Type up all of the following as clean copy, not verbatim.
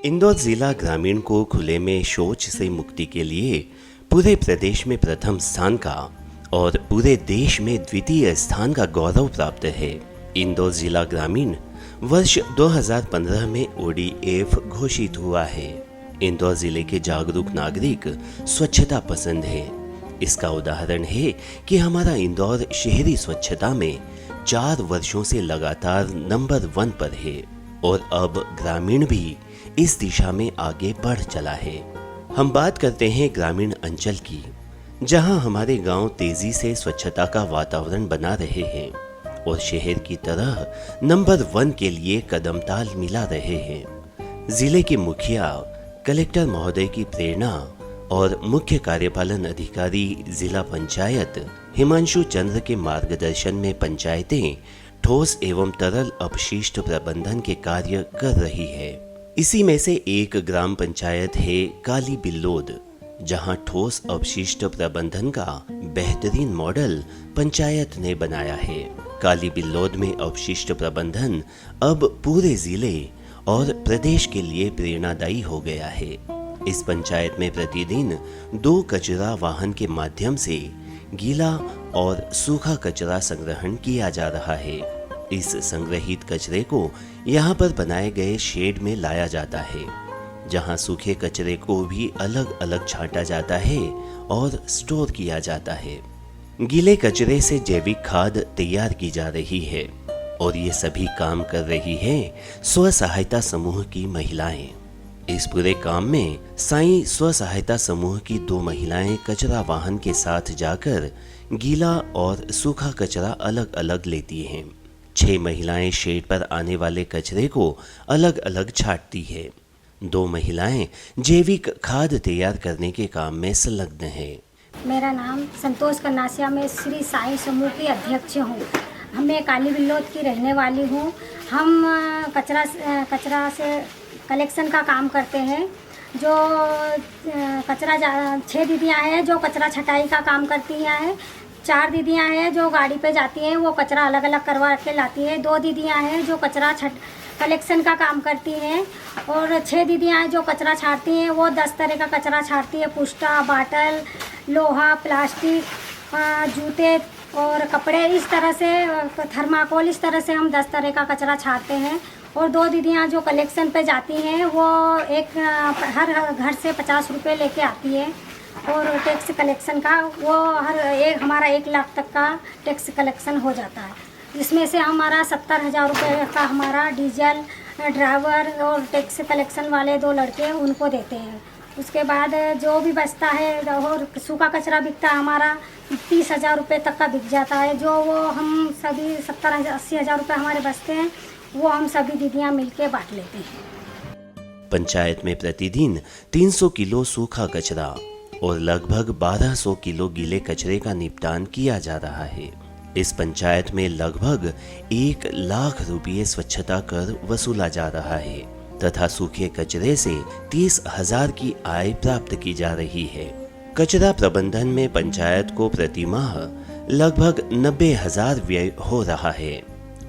इंदौर जिला ग्रामीण को खुले में शौच से मुक्ति के लिए पूरे प्रदेश में प्रथम स्थान का और पूरे देश में द्वितीय स्थान का गौरव प्राप्त है। इंदौर जिला ग्रामीण वर्ष 2015 में ODF घोषित हुआ है। इंदौर जिले के जागरूक नागरिक स्वच्छता पसंद है। इसका उदाहरण है कि हमारा इंदौर शहरी स्वच्छता में 4 वर्षों से लगातार नंबर 1 पर है और अब ग्रामीण भी इस दिशा में आगे बढ़ चला है। हम बात करते हैं ग्रामीण अंचल की, जहां हमारे गांव तेजी से स्वच्छता का वातावरण बना रहे हैं और शहर की तरह नंबर 1 के लिए कदमताल मिला रहे हैं। जिले के मुखिया कलेक्टर महोदय की प्रेरणा और मुख्य कार्यपालन अधिकारी जिला पंचायत हिमांशु चंद्र के मार्गदर्शन में पंचायतें ठोस एवं तरल अपशिष्ट प्रबंधन के कार्य कर रही है। इसी में से एक ग्राम पंचायत है काली बिल्लोद, जहां ठोस अपशिष्ट प्रबंधन का बेहतरीन मॉडल पंचायत ने बनाया है। काली बिल्लोद में अपशिष्ट प्रबंधन अब पूरे जिले और प्रदेश के लिए प्रेरणादायी हो गया है। इस पंचायत में प्रतिदिन 2 कचरा वाहन के माध्यम से गीला और सूखा कचरा संग्रहण किया जा रहा है। इस संग्रहित कचरे को यहाँ पर बनाए गए शेड में लाया जाता है, जहाँ सूखे कचरे को भी अलग अलग छांटा जाता है और स्टोर किया जाता है। गीले कचरे से जैविक खाद तैयार की जा रही है और ये सभी काम कर रही है स्व सहायता समूह की महिलाएं। इस पूरे काम में साईं स्व सहायता समूह की 2 महिलाएं कचरा वाहन के साथ जाकर गीला और सूखा कचरा अलग अलग लेती हैं। 6 महिलाएं शेड पर आने वाले कचरे को अलग अलग छांटती है। 2 महिलाएं जैविक खाद तैयार करने के काम में संलग्न है। मेरा नाम संतोष कन्नासिया, मैं श्री साईं समूह की अध्यक्ष हूँ। मैं काली बिल्लोद की रहने वाली हूँ। हम कचरा से कलेक्शन का काम करते हैं। जो कचरा 6 दीदियाँ हैं जो कचरा छटाई का काम करती हैं। 4 दीदियाँ हैं जो गाड़ी पे जाती हैं, वो कचरा अलग अलग करवा के लाती हैं। 2 दीदियाँ हैं जो कचरा कलेक्शन का काम करती हैं और 6 दीदियाँ हैं जो कचरा छाड़ती हैं। वो 10 तरह का कचरा छाड़ती है, पुष्टा, बाटल, लोहा, प्लास्टिक, जूते और कपड़े, इस तरह से थर्माकोल, इस तरह से हम 10 तरह का कचरा छाड़ते हैं। और 2 दीदियाँ जो कलेक्शन पे जाती हैं, वो हर घर से 50 रुपये लेके आती है और टैक्स कलेक्शन का वो हमारा 1 लाख तक का टैक्स कलेक्शन हो जाता है। इसमें से हमारा 70,000 रुपये का हमारा डीजल ड्राइवर और टैक्स कलेक्शन वाले 2 लड़के उनको देते हैं। उसके बाद जो भी बचता है और सूखा कचरा बिकता है हमारा 30,000 रुपये तक का बिक जाता है। जो वो हम सभी 70-80,000 रुपये हमारे बचते हैं, वो हम सभी दीदियाँ मिलके बांट लेते हैं। पंचायत में प्रतिदिन 300 किलो सूखा कचरा और लगभग 1200 किलो गीले कचरे का निपटान किया जा रहा है। इस पंचायत में लगभग 1 लाख रुपये स्वच्छता कर वसूला जा रहा है तथा सूखे कचरे से 30,000 की आय प्राप्त की जा रही है। कचरा प्रबंधन में पंचायत को प्रति माह लगभग 90,000 व्यय हो रहा है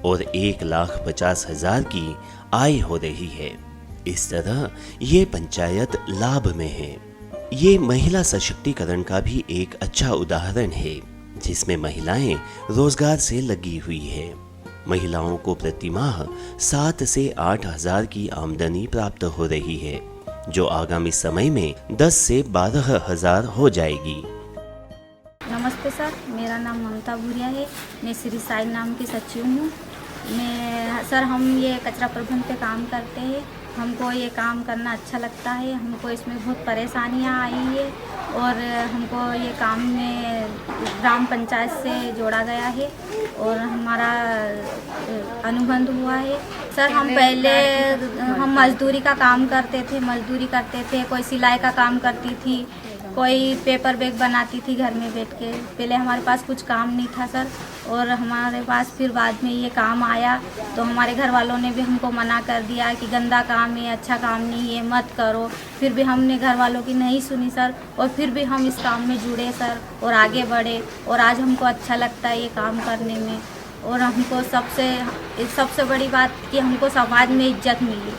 और 1,50,000 की आय हो रही है। इस तरह ये पंचायत लाभ में है। ये महिला सशक्तिकरण का भी एक अच्छा उदाहरण है, जिसमें महिलाएं रोजगार से लगी हुई है। महिलाओं को प्रति माह 7 से 8,000 की आमदनी प्राप्त हो रही है, जो आगामी समय में 10 से 12,000 हो जाएगी। नमस्ते सर, मेरा नाम ममता भूरिया है। मैं श्री साई नाम की सचिव हूँ। हम ये कचरा प्रबंधन पे काम करते हैं। हमको ये काम करना अच्छा लगता है। हमको इसमें बहुत परेशानियाँ आई है और हमको ये काम में ग्राम पंचायत से जोड़ा गया है और हमारा अनुबंध हुआ है। सर हम पहले मजदूरी का काम करते थे। कोई सिलाई का काम करती थी, कोई पेपर बैग बनाती थी घर में बैठ के। पहले हमारे पास कुछ काम नहीं था सर, और हमारे पास फिर बाद में ये काम आया तो हमारे घर वालों ने भी हमको मना कर दिया कि गंदा काम है, अच्छा काम नहीं है, मत करो। फिर भी हमने घर वालों की नहीं सुनी सर, और फिर भी हम इस काम में जुड़े सर और आगे बढ़े, और आज हमको अच्छा लगता है ये काम करने में। और हमको सबसे बड़ी बात कि हमको समाज में इज्जत मिली।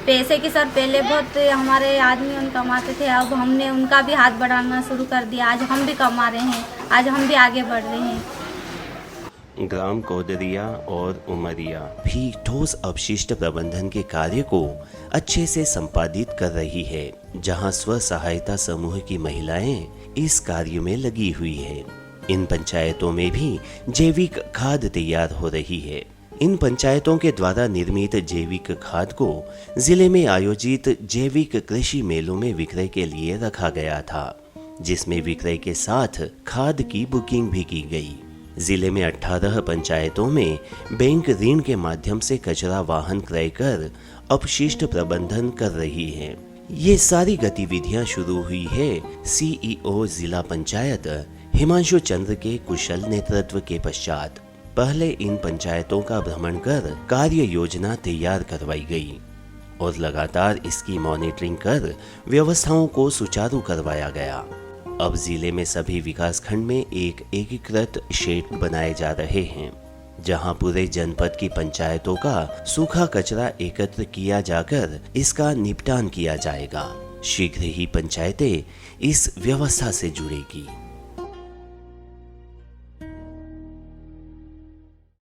पैसे की सर पहले बहुत हमारे आदमी उन कमाते थे, अब हमने उनका भी हाथ बढ़ाना शुरू कर दिया। आज हम भी कमा रहे हैं, आज हम भी आगे बढ़ रहे हैं। ग्राम कोदरिया और उमरिया भी ठोस अपशिष्ट प्रबंधन के कार्य को अच्छे से संपादित कर रही है, जहां स्व सहायता समूह की महिलाएं इस कार्य में लगी हुई है। इन पंचायतों में भी जैविक खाद तैयार हो रही है। इन पंचायतों के द्वारा निर्मित जैविक खाद को जिले में आयोजित जैविक कृषि मेलों में विक्रय के लिए रखा गया था, जिसमें विक्रय के साथ खाद की बुकिंग भी की गई। जिले में 18 पंचायतों में बैंक ऋण के माध्यम से कचरा वाहन क्रय कर अपशिष्ट प्रबंधन कर रही है। ये सारी गतिविधियां शुरू हुई है सीईओ जिला पंचायत हिमांशु चंद्र के कुशल नेतृत्व के पश्चात। पहले इन पंचायतों का भ्रमण कर कार्य योजना तैयार करवाई गई और लगातार इसकी मॉनिटरिंग कर व्यवस्थाओं को सुचारू करवाया गया। अब जिले में सभी विकासखंड में एक एकीकृत शेड बनाए जा रहे हैं, जहां पूरे जनपद की पंचायतों का सूखा कचरा एकत्र किया जाकर इसका निपटान किया जाएगा। शीघ्र ही पंचायतें इस व्यवस्था से जुड़ेगी।